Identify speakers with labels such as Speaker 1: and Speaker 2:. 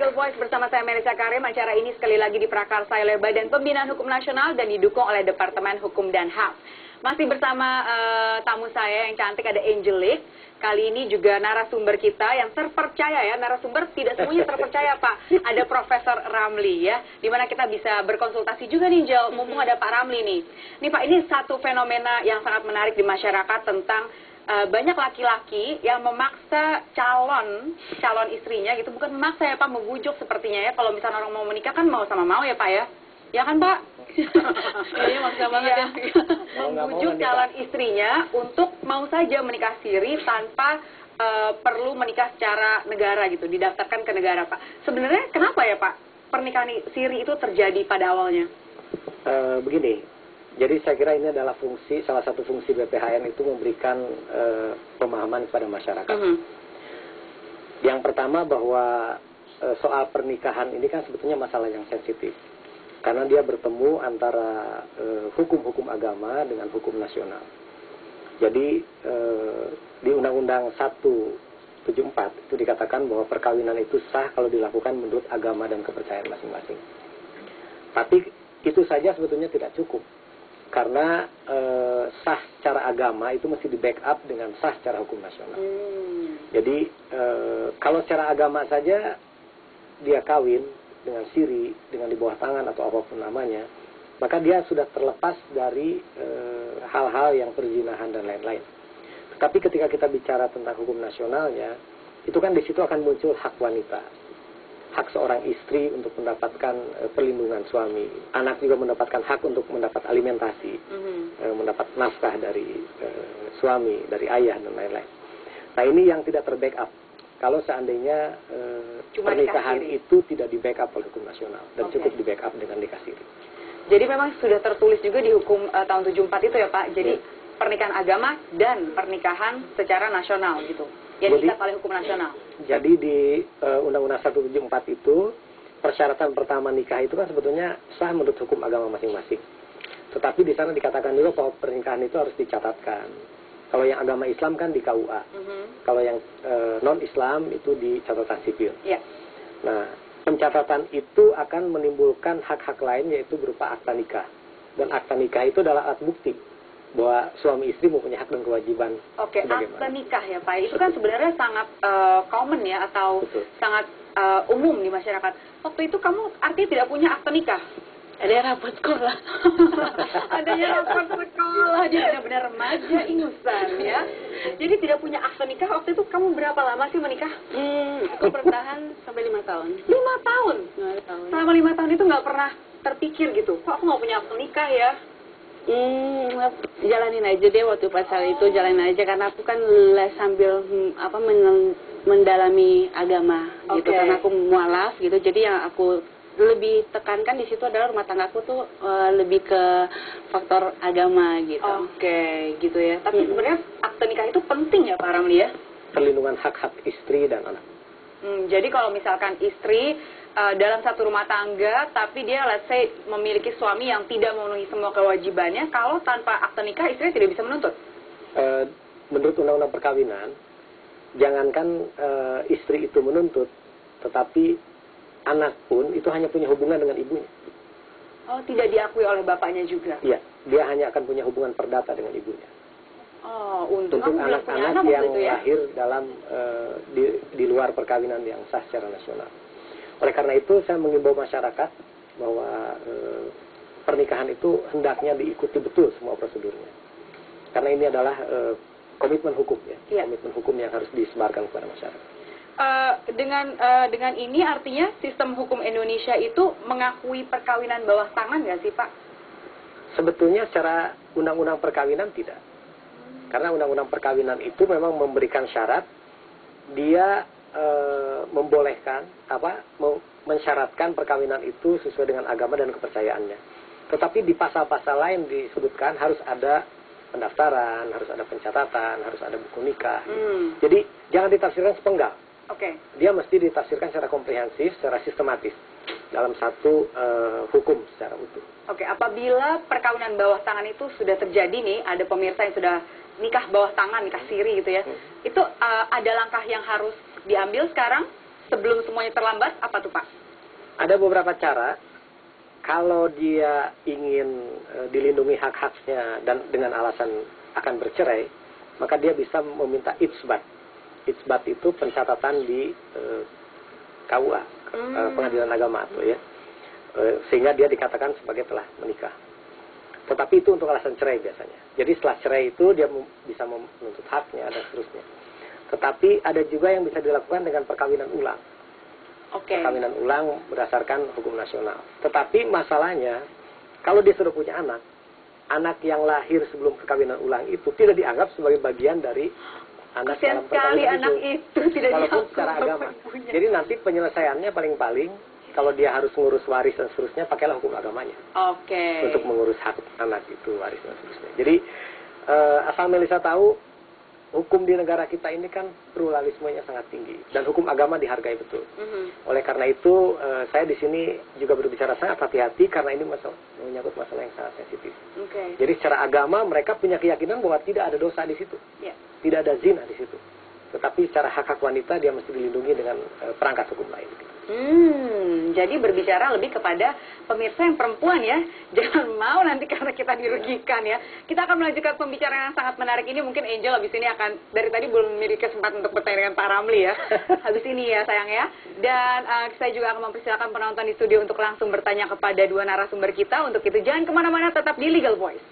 Speaker 1: Your Voice bersama saya Melissa Karim. Acara ini sekali lagi diprakarsa oleh Badan Pembinaan Hukum Nasional dan didukung oleh Departemen Hukum dan HAM. Masih bersama tamu saya yang cantik, ada Angelic. Kali ini juga narasumber kita yang terpercaya ya, narasumber tidak semuanya terpercaya Pak. Ada Profesor Ramli ya, dimana kita bisa berkonsultasi juga nih Jel, mumpung ada Pak Ramli nih. Nih Pak, ini satu fenomena yang sangat menarik di masyarakat tentang banyak laki-laki yang memaksa calon istrinya gitu, bukan memaksa ya Pak, membujuk sepertinya ya. Kalau misalnya orang mau menikah kan mau sama mau ya Pak ya, ya kan Pak? Iya maksa banget ya. Membujuk calon istrinya untuk mau saja menikah siri tanpa perlu menikah secara negara gitu, didaftarkan ke negara Pak. Sebenarnya kenapa ya Pak pernikahan siri itu terjadi pada awalnya?
Speaker 2: Begini. Jadi saya kira ini adalah salah satu fungsi BPHN itu memberikan pemahaman kepada masyarakat. Yang pertama bahwa soal pernikahan ini kan sebetulnya masalah yang sensitif. Karena dia bertemu antara hukum-hukum agama dengan hukum nasional. Jadi di Undang-Undang 174 itu dikatakan bahwa perkawinan itu sah kalau dilakukan menurut agama dan kepercayaan masing-masing. Tapi itu saja sebetulnya tidak cukup. Karena sah secara agama itu mesti di backup dengan sah secara hukum nasional. Jadi kalau secara agama saja dia kawin dengan siri, dengan di bawah tangan atau apapun namanya, maka dia sudah terlepas dari hal-hal yang perzinahan dan lain-lain. Tetapi ketika kita bicara tentang hukum nasionalnya, itu kan di situ akan muncul hak wanita. Hak seorang istri untuk mendapatkan perlindungan suami. Anak juga mendapatkan hak untuk mendapat alimentasi, mendapat nafkah dari suami, dari ayah, dan lain-lain. Nah ini yang tidak terbackup. Kalau seandainya pernikahan itu tidak di-backup oleh hukum nasional dan cukup di-backup dengan nikah siri.
Speaker 1: Jadi memang sudah tertulis juga di hukum tahun 74 itu ya Pak. Jadi pernikahan agama dan pernikahan secara nasional gitu. Yang diikat oleh hukum nasional.
Speaker 2: Jadi di Undang-Undang 174 itu persyaratan pertama nikah itu kan sebetulnya sah menurut hukum agama masing-masing. Tetapi di sana dikatakan juga bahwa pernikahan itu harus dicatatkan. Kalau yang agama Islam kan di KUA. Kalau yang non-Islam itu di catatan sipil. Nah, pencatatan itu akan menimbulkan hak-hak lain yaitu berupa akta nikah. Dan akta nikah itu adalah alat bukti bahwa suami istri mempunyai hak dan kewajiban.
Speaker 1: Oke, akta nikah ya Pak. Itu kan sebenarnya sangat common ya, atau sangat umum di masyarakat. Waktu itu kamu artinya tidak punya akta nikah? Ada rapot sekolah. Adanya rapot sekolah. Dia benar-benar remaja ingusan ya. Jadi tidak punya akta nikah. Waktu itu kamu berapa lama sih menikah?
Speaker 3: Aku bertahan sampai 5 tahun.
Speaker 1: 5 tahun? 5 tahun. Selama 5 tahun itu nggak pernah terpikir gitu, kok aku nggak punya akta nikah ya?
Speaker 3: Jalanin aja deh waktu pasal itu, jalanin aja karena aku kan sambil mendalami agama gitu, karena aku mualaf gitu. Jadi yang aku lebih tekankan di situ adalah rumah tanggaku tuh lebih ke faktor agama gitu.
Speaker 1: Oke, gitu ya. Tapi sebenarnya akte nikah itu penting ya Pak Ramli ya?
Speaker 2: Perlindungan hak-hak istri dan anak.
Speaker 1: Jadi kalau misalkan istri dalam satu rumah tangga, tapi dia let's say memiliki suami yang tidak memenuhi semua kewajibannya, kalau tanpa akte nikah istrinya tidak bisa menuntut?
Speaker 2: Menurut Undang-Undang Perkawinan, jangankan istri itu menuntut, tetapi anak pun itu hanya punya hubungan dengan ibunya.
Speaker 1: Oh, tidak diakui oleh bapaknya juga?
Speaker 2: Iya, dia hanya akan punya hubungan perdata dengan ibunya.
Speaker 1: Oh, untuk
Speaker 2: anak-anak yang lahir dalam di luar perkawinan yang sah secara nasional. Oleh karena itu saya mengimbau masyarakat bahwa pernikahan itu hendaknya diikuti betul semua prosedurnya. Karena ini adalah komitmen hukum ya, komitmen hukum yang harus disebarkan kepada masyarakat.
Speaker 1: Dengan ini artinya sistem hukum Indonesia itu mengakui perkawinan bawah tangan nggak sih Pak?
Speaker 2: Sebetulnya secara undang-undang perkawinan tidak. Karena undang-undang perkawinan itu memang memberikan syarat, dia membolehkan mensyaratkan perkawinan itu sesuai dengan agama dan kepercayaannya. Tetapi di pasal-pasal lain disebutkan harus ada pendaftaran, harus ada pencatatan, harus ada buku nikah. Jadi jangan ditafsirkan sepenggal. Dia mesti ditafsirkan secara komprehensif, secara sistematis dalam satu hukum secara utuh.
Speaker 1: Apabila perkawinan bawah tangan itu sudah terjadi nih, ada pemirsa yang sudah nikah bawah tangan, nikah siri gitu ya, itu ada langkah yang harus diambil sekarang sebelum semuanya terlambat, apa tuh Pak?
Speaker 2: Ada beberapa cara. Kalau dia ingin dilindungi hak-haknya dan dengan alasan akan bercerai, maka dia bisa meminta itsbat. Itsbat itu pencatatan di KUA, Pengadilan Agama tuh ya. Sehingga dia dikatakan sebagai telah menikah. Tetapi itu untuk alasan cerai biasanya. Jadi setelah cerai itu dia bisa menuntut haknya dan seterusnya. Tetapi ada juga yang bisa dilakukan dengan perkawinan ulang. Perkawinan ulang berdasarkan hukum nasional. Tetapi masalahnya, kalau dia sudah punya anak, anak yang lahir sebelum perkawinan ulang itu tidak dianggap sebagai bagian dari anak dalam perkawinan
Speaker 1: itu tidak
Speaker 2: walaupun secara agama. Jadi nanti penyelesaiannya paling-paling, kalau dia harus mengurus waris dan seterusnya, pakailah hukum agamanya. Untuk mengurus hak anak itu, waris dan seterusnya. Jadi, asal Melisa tahu, hukum di negara kita ini kan pluralismenya sangat tinggi dan hukum agama dihargai betul. Oleh karena itu saya di sini juga berbicara sangat hati-hati karena ini menyangkut masalah yang sangat sensitif. Jadi secara agama mereka punya keyakinan bahwa tidak ada dosa di situ, tidak ada zina di situ. Tetapi secara hak-hak wanita dia mesti dilindungi dengan perangkat hukum lain.
Speaker 1: Jadi berbicara lebih kepada pemirsa yang perempuan ya, jangan mau nanti karena kita dirugikan ya. Kita akan melanjutkan pembicaraan yang sangat menarik ini. Mungkin Angel habis ini akan, dari tadi belum memiliki kesempatan untuk bertanya dengan Pak Ramli ya. Habis ini ya sayang ya. Dan saya juga akan mempersilakan penonton di studio untuk langsung bertanya kepada dua narasumber kita. Untuk itu jangan kemana-mana, tetap di Legal Voice.